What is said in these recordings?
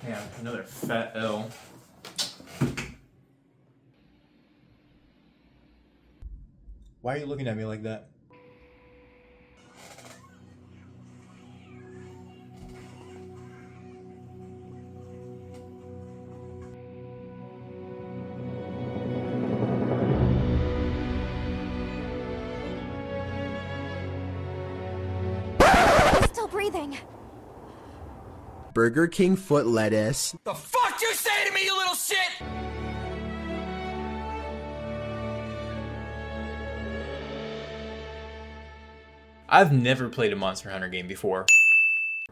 Yeah, another fat L. Why are you looking at me like that? Still breathing. Burger King foot lettuce. The fuck you say to me, you little shit? I've never played a Monster Hunter game before.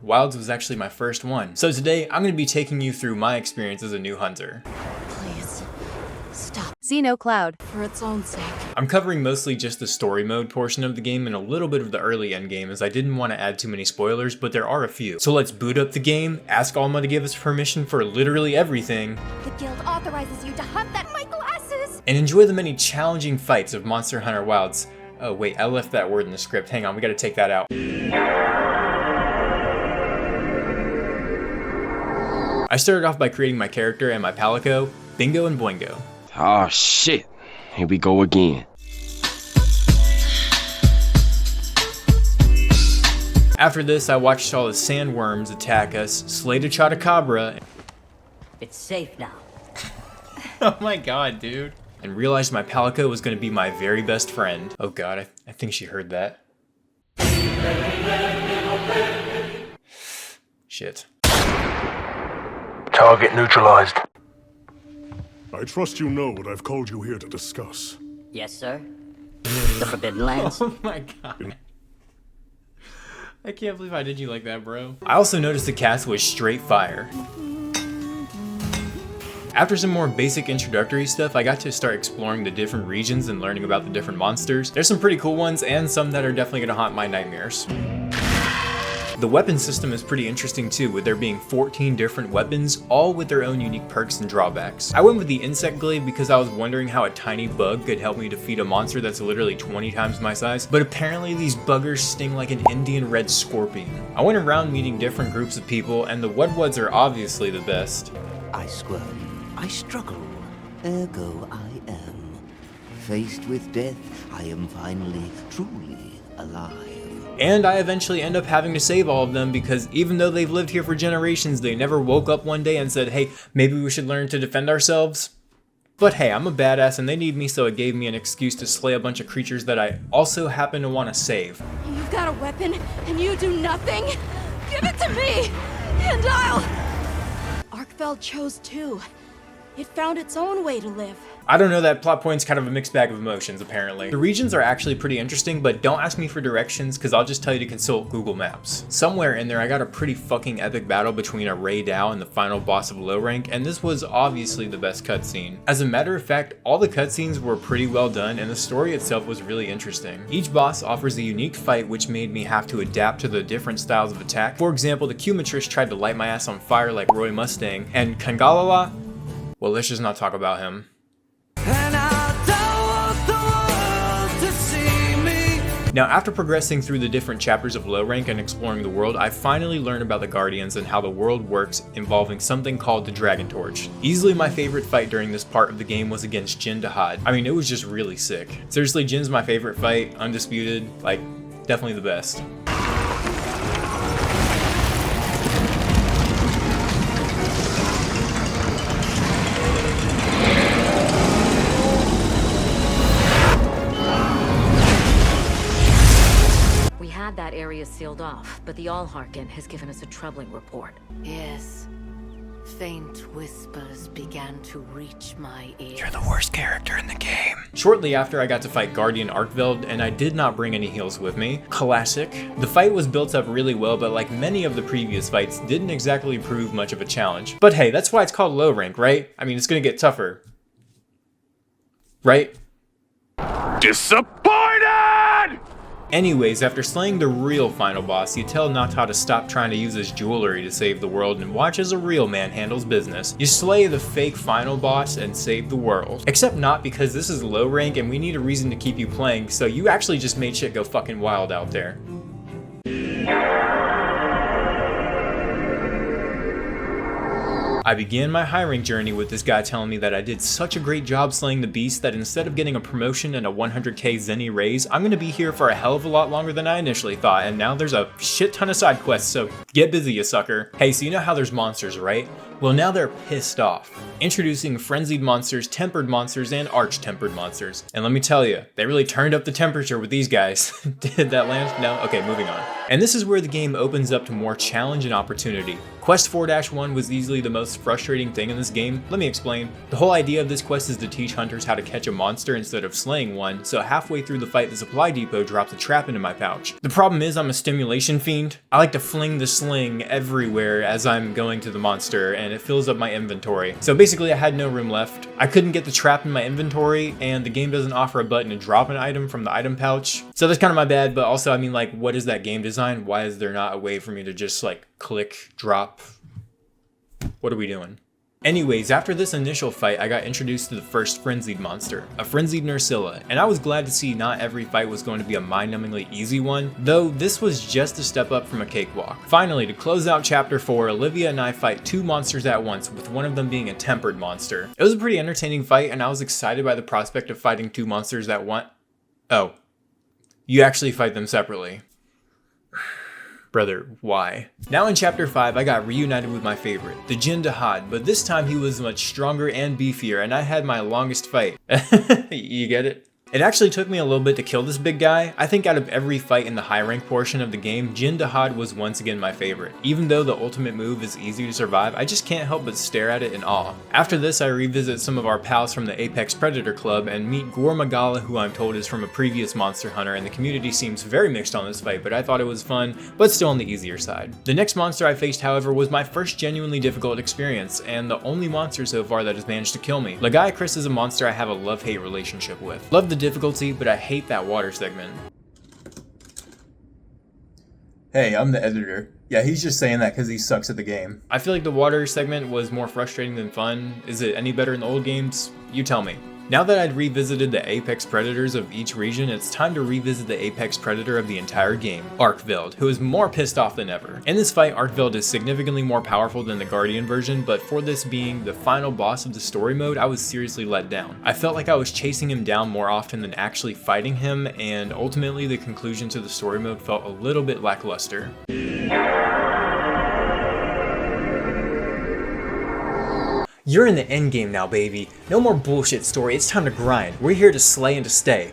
Wilds was actually my first one. So today, I'm going to be taking you through my experience as a new hunter. Please, stop. XenoCloud. For its own sake. I'm covering mostly just the story mode portion of the game and a little bit of the early end game as I didn't want to add too many spoilers, but there are a few. So let's boot up the game, ask Alma to give us permission for literally everything, The guild authorizes you to hunt that my glasses! and enjoy the many challenging fights of Monster Hunter Wilds. Oh wait, I left that word in the script. Hang on, we gotta take that out. I started off by creating my character and my palico, Bingo and Boingo. Oh shit, here we go again. After this, I watched all the sandworms attack us, slayed a Chotacabra. It's safe now. Oh my god, dude. And realized my palico was going to be my very best friend. Oh god, I think she heard that. Shit. Target neutralized. I trust you know what I've called you here to discuss. Yes, sir. The Forbidden Lands. Oh my god. I can't believe I did you like that, bro. I also noticed the cast was straight fire. After some more basic introductory stuff, I got to start exploring the different regions and learning about the different monsters. There's some pretty cool ones and some that are definitely gonna haunt my nightmares. The weapon system is pretty interesting too, with there being 14 different weapons, all with their own unique perks and drawbacks. I went with the insect glaive because I was wondering how a tiny bug could help me defeat a monster that's literally 20 times my size, but apparently these buggers sting like an Indian red scorpion. I went around meeting different groups of people, and the mhwilds are obviously the best. I squirm, I struggle, ergo I am. Faced with death, I am finally, truly alive. And I eventually end up having to save all of them because even though they've lived here for generations, they never woke up one day and said, hey, maybe we should learn to defend ourselves. But hey, I'm a badass and they need me, so it gave me an excuse to slay a bunch of creatures that I also happen to want to save. You've got a weapon, and you do nothing? Give it to me, and I'll... Arkfeld chose too. It found its own way to live. I don't know, that plot point's kind of a mixed bag of emotions, apparently. The regions are actually pretty interesting, but don't ask me for directions, because I'll just tell you to consult Google Maps. Somewhere in there, I got a pretty fucking epic battle between a Ray Dow and the final boss of low rank, and this was obviously the best cutscene. As a matter of fact, all the cutscenes were pretty well done, and the story itself was really interesting. Each boss offers a unique fight, which made me have to adapt to the different styles of attack. For example, the Cumatrish tried to light my ass on fire like Roy Mustang, and Kangalala, well, let's just not talk about him. Now, after progressing through the different chapters of low rank and exploring the world, I finally learned about the Guardians and how the world works, involving something called the Dragon Torch. Easily my favorite fight during this part of the game was against Jin Dahad. I mean, it was just really sick. Seriously, Jin's my favorite fight, undisputed, like, definitely the best. That area sealed off, but the Allharkin has given us a troubling report. Yes. Faint whispers began to reach my ears. You're the worst character in the game. Shortly after, I got to fight Guardian Arkfeld, and I did not bring any heals with me. Classic. The fight was built up really well, but like many of the previous fights, didn't exactly prove much of a challenge. But hey, that's why it's called low rank, right? I mean, it's gonna get tougher. Right? Disappointed! Anyways, after slaying the real final boss, you tell Nata to stop trying to use his jewelry to save the world and watch as a real man handles business. You slay the fake final boss and save the world. Except not, because this is low rank and we need a reason to keep you playing, so you actually just made shit go fucking wild out there. I began my hiring journey with this guy telling me that I did such a great job slaying the beast that instead of getting a promotion and a 100k zenny raise, I'm gonna be here for a hell of a lot longer than I initially thought, and now there's a shit ton of side quests, so get busy, you sucker. Hey, so you know how there's monsters, right? Well, now they're pissed off. Introducing frenzied monsters, tempered monsters, and arch-tempered monsters. And let me tell you, they really turned up the temperature with these guys. Did that land? No? Okay, moving on. And this is where the game opens up to more challenge and opportunity. Quest 4-1 was easily the most frustrating thing in this game. Let me explain. The whole idea of this quest is to teach hunters how to catch a monster instead of slaying one, so halfway through the fight the supply depot drops a trap into my pouch. The problem is I'm a stimulation fiend. I like to fling the sling everywhere as I'm going to the monster, and it fills up my inventory. So basically I had no room left. I couldn't get the trap in my inventory, and the game doesn't offer a button to drop an item from the item pouch. So that's kind of my bad, but also I mean, like, what is that game design? Why is there not a way for me to just like click, drop? What are we doing? Anyways, after this initial fight, I got introduced to the first frenzied monster, a frenzied Nursilla, and I was glad to see not every fight was going to be a mind-numbingly easy one, though this was just a step up from a cakewalk. Finally, to close out chapter 4, Olivia and I fight 2 monsters at once, with one of them being a tempered monster. It was a pretty entertaining fight, and I was excited by the prospect of fighting 2 monsters at once. Oh, you actually fight them separately. Brother, why? Now in chapter 5, I got reunited with my favorite, the Jin Dahad, but this time he was much stronger and beefier, and I had my longest fight. You get it? It actually took me a little bit to kill this big guy. I think out of every fight in the high rank portion of the game, Jin Dahad was once again my favorite. Even though the ultimate move is easy to survive, I just can't help but stare at it in awe. After this, I revisit some of our pals from the Apex Predator Club and meet Gore Magala, who I'm told is from a previous Monster Hunter, and the community seems very mixed on this fight, but I thought it was fun, but still on the easier side. The next monster I faced, however, was my first genuinely difficult experience, and the only monster so far that has managed to kill me. Lagai Chris is a monster I have a love-hate relationship with. Love the difficulty, but I hate that water segment. Hey, I'm the editor. Yeah, he's just saying that because he sucks at the game. I feel like the water segment was more frustrating than fun. Is it any better in the old games? You tell me. Now that I'd revisited the apex predators of each region, it's time to revisit the apex predator of the entire game, Arkveld, who is more pissed off than ever. In this fight, Arkveld is significantly more powerful than the Guardian version, but for this being the final boss of the story mode, I was seriously let down. I felt like I was chasing him down more often than actually fighting him, and ultimately the conclusion to the story mode felt a little bit lackluster. You're in the endgame now, baby. No more bullshit story, it's time to grind. We're here to slay and to stay.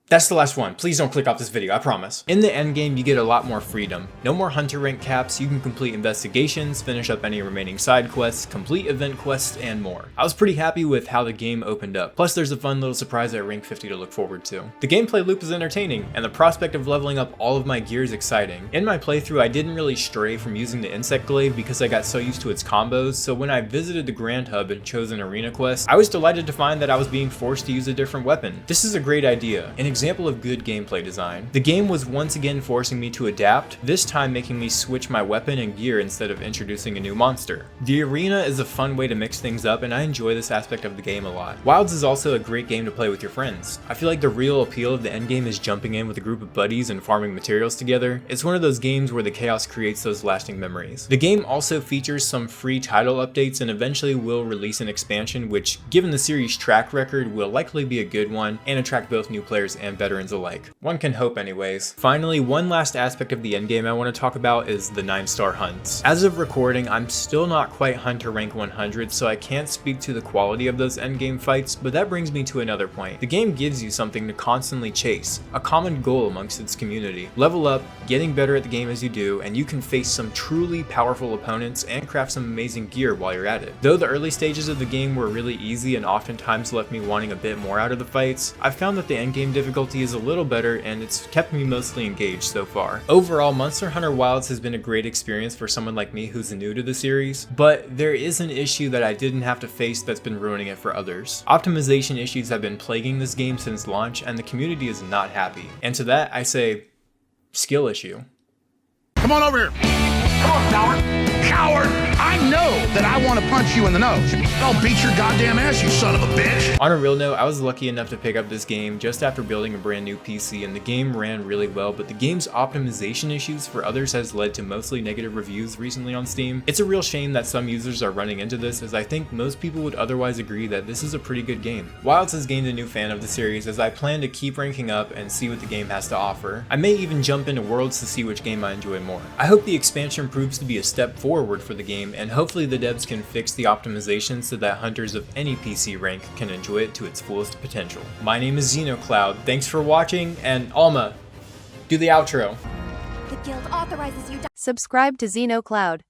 That's the last one. Please don't click off this video, I promise. In the endgame, you get a lot more freedom. No more hunter rank caps, you can complete investigations, finish up any remaining side quests, complete event quests, and more. I was pretty happy with how the game opened up. Plus, there's a fun little surprise at rank 50 to look forward to. The gameplay loop is entertaining, and the prospect of leveling up all of my gear is exciting. In my playthrough, I didn't really stray from using the insect glaive because I got so used to its combos, so when I visited the Grand Hub and chose an arena quest, I was delighted to find that I was being forced to use a different weapon. This is a great idea. An example of good gameplay design. The game was once again forcing me to adapt, this time making me switch my weapon and gear instead of introducing a new monster. The arena is a fun way to mix things up, and I enjoy this aspect of the game a lot. Wilds is also a great game to play with your friends. I feel like the real appeal of the endgame is jumping in with a group of buddies and farming materials together. It's one of those games where the chaos creates those lasting memories. The game also features some free title updates and eventually will release an expansion which, given the series' track record, will likely be a good one and attract both new players and veterans alike. One can hope anyways. Finally, one last aspect of the endgame I want to talk about is the 9-star hunts. As of recording, I'm still not quite hunter rank 100, so I can't speak to the quality of those endgame fights, but that brings me to another point. The game gives you something to constantly chase, a common goal amongst its community. Level up, getting better at the game as you do, and you can face some truly powerful opponents and craft some amazing gear while you're at it. Though the early stages of the game were really easy and oftentimes left me wanting a bit more out of the fights, I've found that the endgame difficulty is a little better and it's kept me mostly engaged so far. Overall, Monster Hunter Wilds has been a great experience for someone like me who's new to the series, but there is an issue that I didn't have to face that's been ruining it for others. Optimization issues have been plaguing this game since launch and the community is not happy. And to that I say, skill issue. Come on over here. Come on, coward. Coward! I know that I want to punch you in the nose. I'll beat your goddamn ass, you son of a bitch. On a real note, I was lucky enough to pick up this game just after building a brand new PC, and the game ran really well, but the game's optimization issues for others has led to mostly negative reviews recently on Steam. It's a real shame that some users are running into this, as I think most people would otherwise agree that this is a pretty good game. Wilds has gained a new fan of the series, as I plan to keep ranking up and see what the game has to offer. I may even jump into Worlds to see which game I enjoy more. I hope the expansion proves to be a step forward for the game, and hopefully the devs can fix the optimization so that hunters of any PC rank can enjoy it to its fullest potential. My name is XenoCloud, thanks for watching, and Alma, do the outro. The guild authorizes you to Subscribe to XenoCloud.